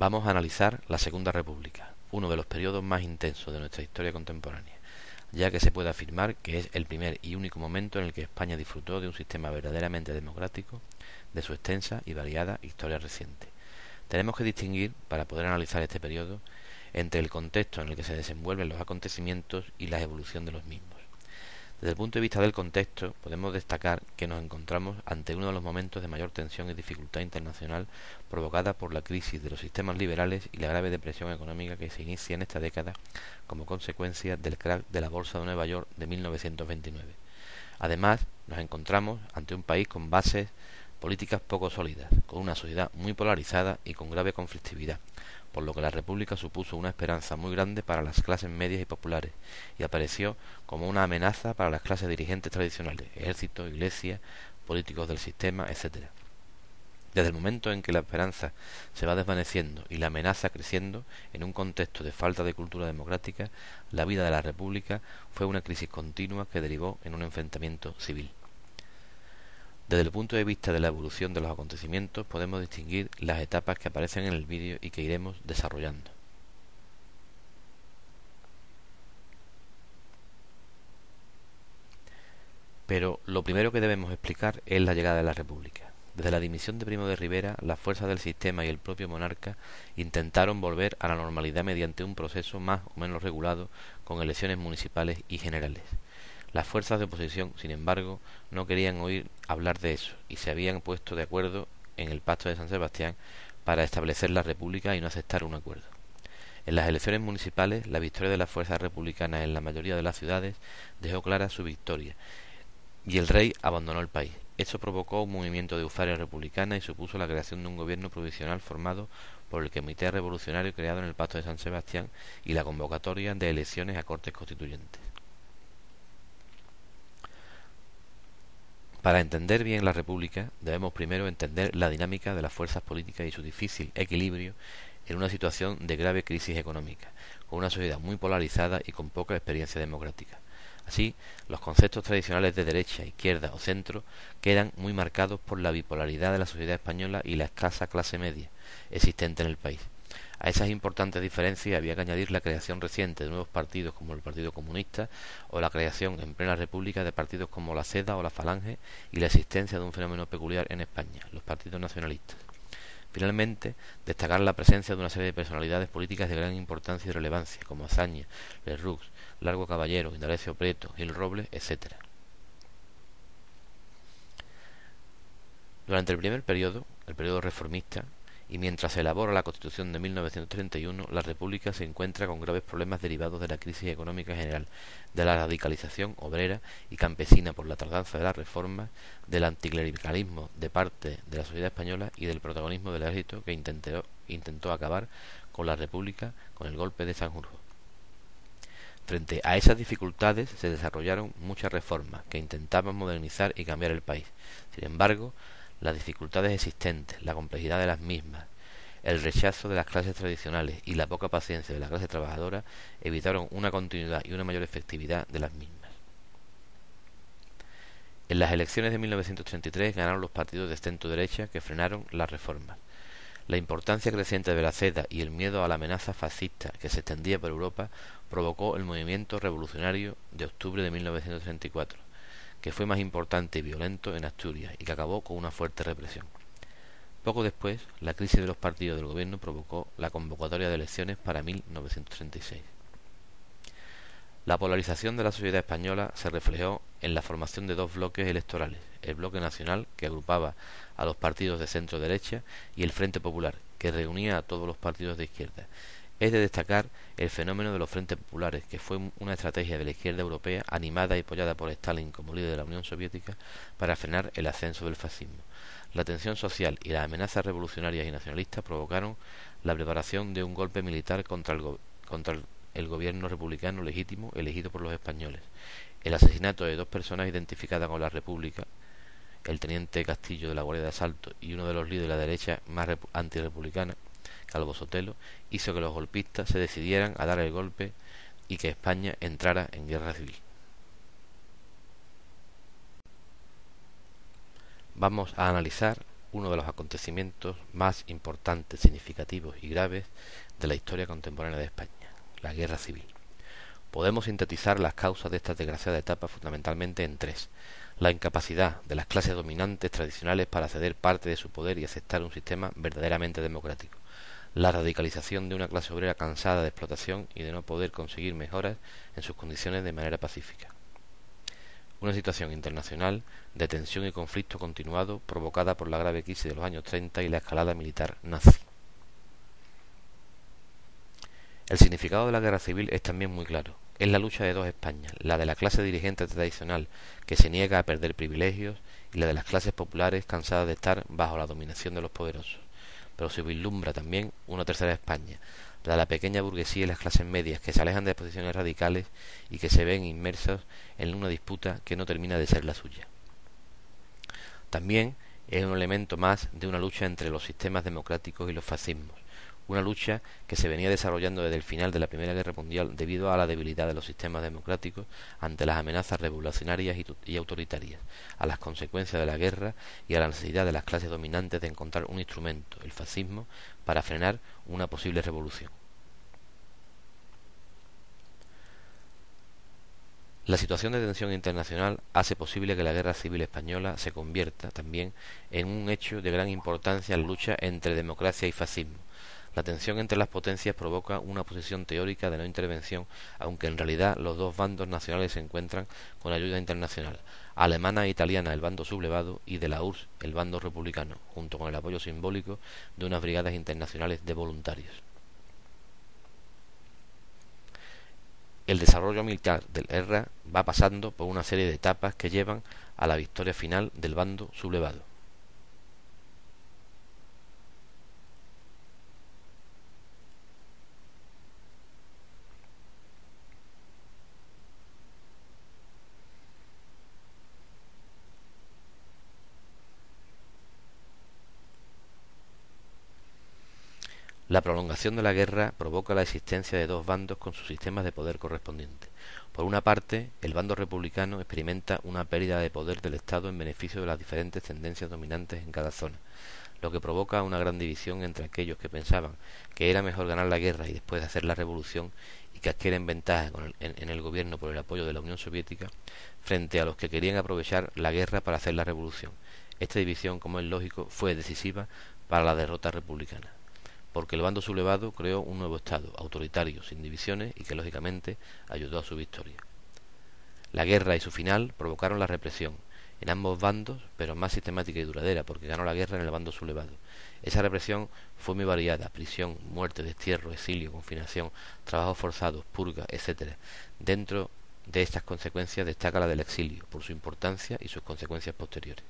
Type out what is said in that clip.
Vamos a analizar la Segunda República, uno de los periodos más intensos de nuestra historia contemporánea, ya que se puede afirmar que es el primer y único momento en el que España disfrutó de un sistema verdaderamente democrático de su extensa y variada historia reciente. Tenemos que distinguir, para poder analizar este periodo, entre el contexto en el que se desenvuelven los acontecimientos y la evolución de los mismos. Desde el punto de vista del contexto, podemos destacar que nos encontramos ante uno de los momentos de mayor tensión y dificultad internacional provocada por la crisis de los sistemas liberales y la grave depresión económica que se inicia en esta década como consecuencia del crack de la Bolsa de Nueva York de 1929. Además, nos encontramos ante un país con bases políticas poco sólidas, con una sociedad muy polarizada y con grave conflictividad, por lo que la República supuso una esperanza muy grande para las clases medias y populares, y apareció como una amenaza para las clases dirigentes tradicionales, ejército, iglesia, políticos del sistema, etc. Desde el momento en que la esperanza se va desvaneciendo y la amenaza creciendo, en un contexto de falta de cultura democrática, la vida de la República fue una crisis continua que derivó en un enfrentamiento civil. Desde el punto de vista de la evolución de los acontecimientos podemos distinguir las etapas que aparecen en el vídeo y que iremos desarrollando. Pero lo primero que debemos explicar es la llegada de la República. Desde la dimisión de Primo de Rivera, las fuerzas del sistema y el propio monarca intentaron volver a la normalidad mediante un proceso más o menos regulado con elecciones municipales y generales. Las fuerzas de oposición, sin embargo, no querían oír hablar de eso y se habían puesto de acuerdo en el Pacto de San Sebastián para establecer la República y no aceptar un acuerdo. En las elecciones municipales, la victoria de las fuerzas republicanas en la mayoría de las ciudades dejó clara su victoria y el rey abandonó el país. Esto provocó un movimiento de euforia republicana y supuso la creación de un gobierno provisional formado por el Comité Revolucionario creado en el Pacto de San Sebastián y la convocatoria de elecciones a Cortes Constituyentes. Para entender bien la República, debemos primero entender la dinámica de las fuerzas políticas y su difícil equilibrio en una situación de grave crisis económica, con una sociedad muy polarizada y con poca experiencia democrática. Así, los conceptos tradicionales de derecha, izquierda o centro quedan muy marcados por la bipolaridad de la sociedad española y la escasa clase media existente en el país. A esas importantes diferencias había que añadir la creación reciente de nuevos partidos como el Partido Comunista o la creación en plena república de partidos como la CEDA o la Falange y la existencia de un fenómeno peculiar en España, los partidos nacionalistas. Finalmente, destacar la presencia de una serie de personalidades políticas de gran importancia y relevancia como Azaña, Lerroux, Largo Caballero, Indalecio Prieto, Gil Robles, etc. Durante el primer periodo, el periodo reformista, y mientras se elabora la Constitución de 1931, la República se encuentra con graves problemas derivados de la crisis económica general, de la radicalización obrera y campesina por la tardanza de las reformas, del anticlericalismo de parte de la sociedad española y del protagonismo del ejército que intentó acabar con la República con el golpe de Sanjurjo. Frente a esas dificultades se desarrollaron muchas reformas que intentaban modernizar y cambiar el país. Sin embargo, las dificultades existentes, la complejidad de las mismas, el rechazo de las clases tradicionales y la poca paciencia de la clase trabajadora evitaron una continuidad y una mayor efectividad de las mismas. En las elecciones de 1933 ganaron los partidos de centro-derecha que frenaron las reformas. La importancia creciente de la CEDA y el miedo a la amenaza fascista que se extendía por Europa provocó el movimiento revolucionario de octubre de 1934, que fue más importante y violento en Asturias y que acabó con una fuerte represión. Poco después, la crisis de los partidos del gobierno provocó la convocatoria de elecciones para 1936. La polarización de la sociedad española se reflejó en la formación de dos bloques electorales, el bloque nacional, que agrupaba a los partidos de centro-derecha, y el Frente Popular, que reunía a todos los partidos de izquierda. Es de destacar el fenómeno de los frentes populares, que fue una estrategia de la izquierda europea animada y apoyada por Stalin como líder de la Unión Soviética para frenar el ascenso del fascismo. La tensión social y las amenazas revolucionarias y nacionalistas provocaron la preparación de un golpe militar contra el gobierno republicano legítimo elegido por los españoles. El asesinato de dos personas identificadas con la República, el teniente Castillo de la Guardia de Asalto y uno de los líderes de la derecha más antirepublicana, Calvo Sotelo, hizo que los golpistas se decidieran a dar el golpe y que España entrara en guerra civil. Vamos a analizar uno de los acontecimientos más importantes, significativos y graves de la historia contemporánea de España, la Guerra Civil. Podemos sintetizar las causas de esta desgraciada etapa fundamentalmente en tres: la incapacidad de las clases dominantes tradicionales para ceder parte de su poder y aceptar un sistema verdaderamente democrático; la radicalización de una clase obrera cansada de explotación y de no poder conseguir mejoras en sus condiciones de manera pacífica; una situación internacional de tensión y conflicto continuado provocada por la grave crisis de los años 30 y la escalada militar nazi. El significado de la guerra civil es también muy claro. Es la lucha de dos Españas, la de la clase dirigente tradicional que se niega a perder privilegios y la de las clases populares cansadas de estar bajo la dominación de los poderosos. Pero se vislumbra también una tercera España, la de la pequeña burguesía y las clases medias que se alejan de posiciones radicales y que se ven inmersos en una disputa que no termina de ser la suya. También es un elemento más de una lucha entre los sistemas democráticos y los fascismos, una lucha que se venía desarrollando desde el final de la Primera Guerra Mundial debido a la debilidad de los sistemas democráticos ante las amenazas revolucionarias y autoritarias, a las consecuencias de la guerra y a la necesidad de las clases dominantes de encontrar un instrumento, el fascismo, para frenar una posible revolución. La situación de tensión internacional hace posible que la Guerra Civil Española se convierta también en un hecho de gran importancia en la lucha entre democracia y fascismo. La tensión entre las potencias provoca una posición teórica de no intervención, aunque en realidad los dos bandos nacionales se encuentran con ayuda internacional: alemana e italiana el bando sublevado y de la URSS el bando republicano, junto con el apoyo simbólico de unas brigadas internacionales de voluntarios. El desarrollo militar del guerra va pasando por una serie de etapas que llevan a la victoria final del bando sublevado. La prolongación de la guerra provoca la existencia de dos bandos con sus sistemas de poder correspondientes. Por una parte, el bando republicano experimenta una pérdida de poder del Estado en beneficio de las diferentes tendencias dominantes en cada zona, lo que provoca una gran división entre aquellos que pensaban que era mejor ganar la guerra y después hacer la revolución y que adquieren ventaja en el gobierno por el apoyo de la Unión Soviética, frente a los que querían aprovechar la guerra para hacer la revolución. Esta división, como es lógico, fue decisiva para la derrota republicana, porque el bando sublevado creó un nuevo Estado, autoritario, sin divisiones y que lógicamente ayudó a su victoria. La guerra y su final provocaron la represión en ambos bandos, pero más sistemática y duradera, porque ganó la guerra en el bando sublevado. Esa represión fue muy variada: prisión, muerte, destierro, exilio, confinación, trabajos forzados, purga, etc. Dentro de estas consecuencias destaca la del exilio, por su importancia y sus consecuencias posteriores.